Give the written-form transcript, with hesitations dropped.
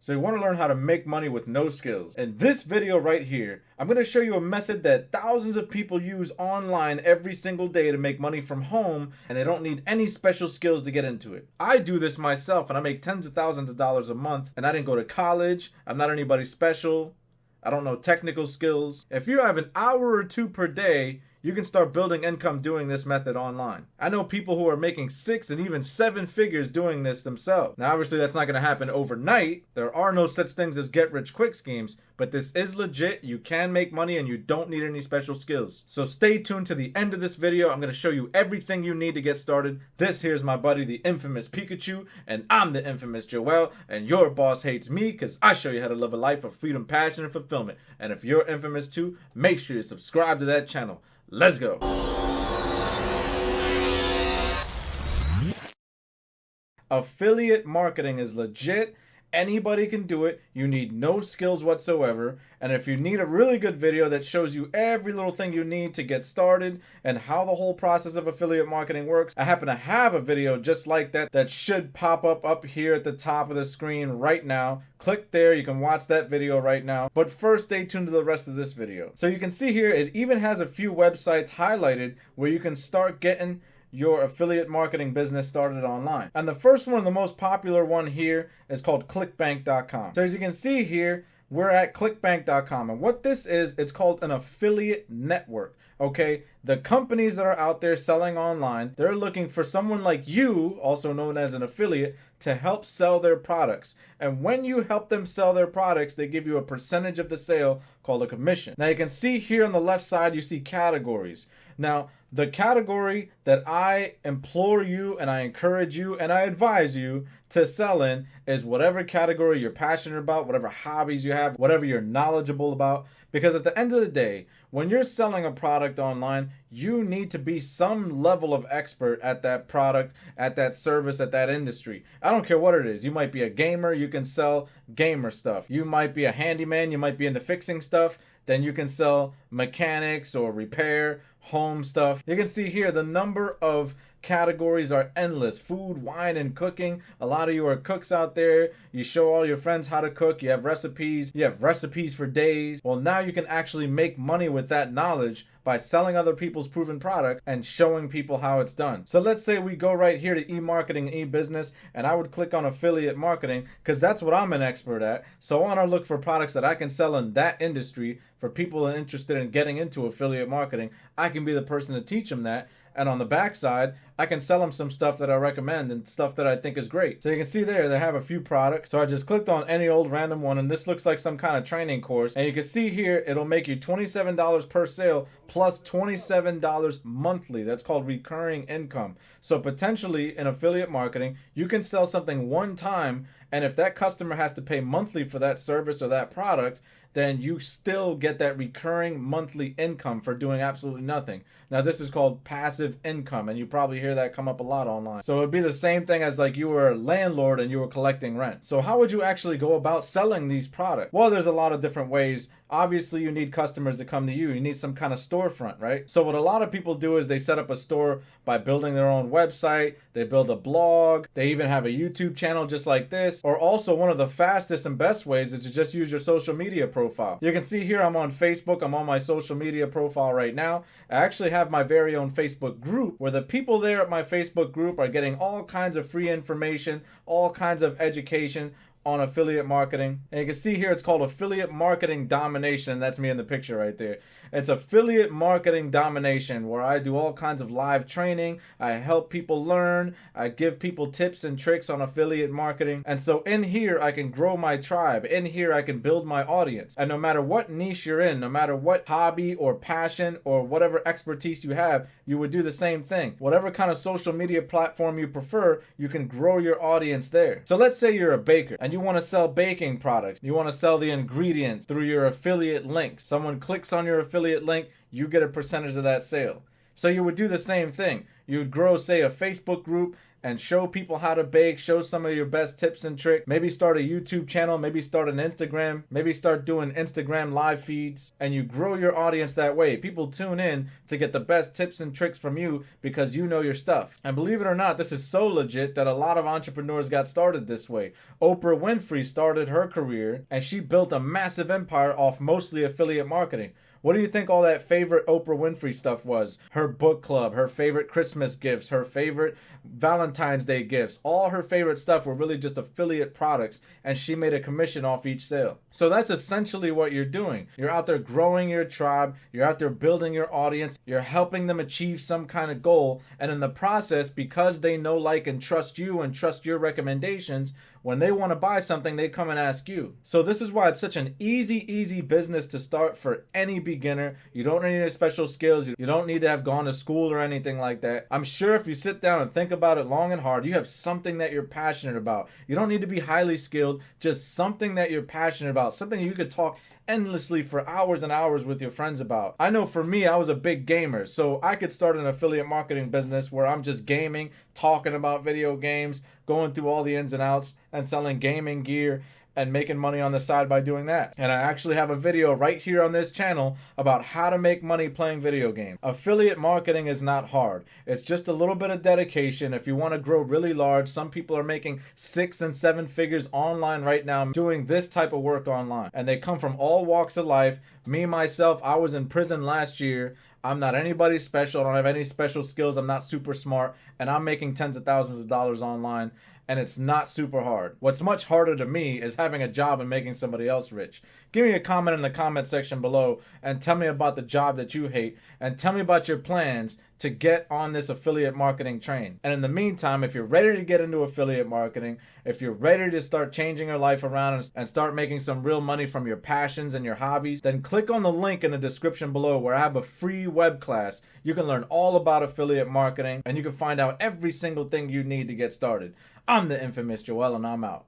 So you want to learn how to make money with no skills. In this video right here, I'm going to show you a method that thousands of people use online every single day to make money from home, and they don't need any special skills to get into it. I do this myself and I make tens of thousands of dollars a month, and I didn't go to college. I'm not anybody special. I don't know technical skills. If you have an hour or two per day, you can start building income doing this method online. I know people who are making 6 and even 7 figures doing this themselves. Now, obviously, that's not going to happen overnight. There are no such things as get-rich-quick schemes, but this is legit. You can make money and you don't need any special skills. So stay tuned to the end of this video. I'm going to show you everything you need to get started. This here's my buddy, the infamous Pikachu, and I'm the infamous Joel, and your boss hates me because I show you how to live a life of freedom, passion, and fulfillment. And if you're infamous too, make sure you subscribe to that channel. Let's go. Affiliate marketing is legit. Anybody can do it. You need no skills whatsoever. And if you need a really good video that shows you every little thing you need to get started and how the whole process of affiliate marketing works, I happen to have a video just like that that should pop up here at the top of the screen right now. Click there, you can watch that video right now. But first, stay tuned to the rest of this video. So you can see here, it even has a few websites highlighted where you can start getting your affiliate marketing business started online. And the first one, the most popular one here, is called clickbank.com. So as you can see here, we're at clickbank.com. And what this is, it's called an affiliate network. Okay, the companies that are out there selling online, they're looking for someone like you, also known as an affiliate, to help sell their products. And when you help them sell their products, they give you a percentage of the sale called a commission. Now you can see here on the left side, you see categories. Now, the category that I implore you and I encourage you and I advise you to sell in is whatever category you're passionate about, whatever hobbies you have, whatever you're knowledgeable about. Because at the end of the day, when you're selling a product online, you need to be some level of expert at that product, at that service, at that industry. I don't care what it is. You might be a gamer, you can sell gamer stuff. You might be a handyman, you might be into fixing stuff. Then you can sell mechanics or repair, home stuff. You can see here the number of categories are endless. Food, wine, and cooking. A lot of you are cooks out there. You show all your friends how to cook. You have recipes. You have recipes for days. Well, now you can actually make money with that knowledge by selling other people's proven product and showing people how it's done. So let's say we go right here to e-marketing, e-business, and I would click on affiliate marketing because that's what I'm an expert at. So I want to look for products that I can sell in that industry for people interested in getting into affiliate marketing. I can be the person to teach them that. And on the backside, I can sell them some stuff that I recommend and stuff that I think is great. So you can see there, they have a few products. So I just clicked on any old random one, and this looks like some kind of training course. And you can see here, it'll make you $27 per sale plus $27 monthly. That's called recurring income. So potentially in affiliate marketing, you can sell something one time, and if that customer has to pay monthly for that service or that product, then you still get that recurring monthly income for doing absolutely nothing. Now this is called passive income, and you probably hear that come up a lot online. So it would be the same thing as like you were a landlord and you were collecting rent. So how would you actually go about selling these products? Well, there's a lot of different ways. Obviously, you need customers to come to you. You need some kind of storefront, right? So what a lot of people do is they set up a store by building their own website. They build a blog. They even have a YouTube channel just like this. Or also one of the fastest and best ways is to just use your social media profile. You can see here I'm on Facebook. I'm on my social media profile right now. I actually have my very own Facebook group where the people there at my Facebook group are getting all kinds of free information, all kinds of education on affiliate marketing. And you can see here it's called Affiliate Marketing Domination. That's me in the picture right there. It's Affiliate Marketing Domination, where I do all kinds of live training. I help people learn. I give people tips and tricks on affiliate marketing. And so in here, I can grow my tribe. In here, I can build my audience. And no matter what niche you're in, no matter what hobby or passion or whatever expertise you have, you would do the same thing. Whatever kind of social media platform you prefer, you can grow your audience there. So let's say you're a baker and you want to sell baking products. You want to sell the ingredients through your affiliate links. Someone clicks on your affiliate link, you get a percentage of that sale. So you would do the same thing. You would grow, say, a Facebook group, and show people how to bake, show some of your best tips and tricks. Maybe start a YouTube channel, maybe start an Instagram, maybe start doing Instagram live feeds, and you grow your audience that way. People tune in to get the best tips and tricks from you because you know your stuff. And believe it or not, this is so legit that a lot of entrepreneurs got started this way. Oprah Winfrey started her career and she built a massive empire off mostly affiliate marketing. What do you think all that favorite Oprah Winfrey stuff was? Her book club, her favorite Christmas gifts, her favorite Valentine's Day gifts. All her favorite stuff were really just affiliate products, and she made a commission off each sale. So that's essentially what you're doing. You're out there growing your tribe, you're out there building your audience, you're helping them achieve some kind of goal, and in the process, because they know, like, and trust you and trust your recommendations, when they want to buy something, they come and ask you. So this is why it's such an easy business to start for any beginner. You don't need any special skills. You don't need to have gone to school or anything like that. I'm sure if you sit down and think about it long and hard, you have something that you're passionate about. You don't need to be highly skilled, just something that you're passionate about, something you could talk endlessly for hours and hours with your friends about. I know for me, I was a big gamer, so I could start an affiliate marketing business where I'm just gaming, talking about video games, going through all the ins and outs, and selling gaming gear and making money on the side by doing that. And I actually have a video right here on this channel about how to make money playing video games. Affiliate marketing is not hard. It's just a little bit of dedication. If you want to grow really large, some people are making 6 and 7 figures online right now doing this type of work online. And they come from all walks of life. Me, myself, I was in prison last year. I'm not anybody special. I don't have any special skills. I'm not super smart. And I'm making tens of thousands of dollars online. And it's not super hard. What's much harder to me is having a job and making somebody else rich. Give me a comment in the comment section below and tell me about the job that you hate and tell me about your plans to get on this affiliate marketing train. And in the meantime, if you're ready to get into affiliate marketing, if you're ready to start changing your life around and start making some real money from your passions and your hobbies, then click on the link in the description below where I have a free web class. You can learn all about affiliate marketing and you can find out every single thing you need to get started. I'm the infamous Joel and I'm out.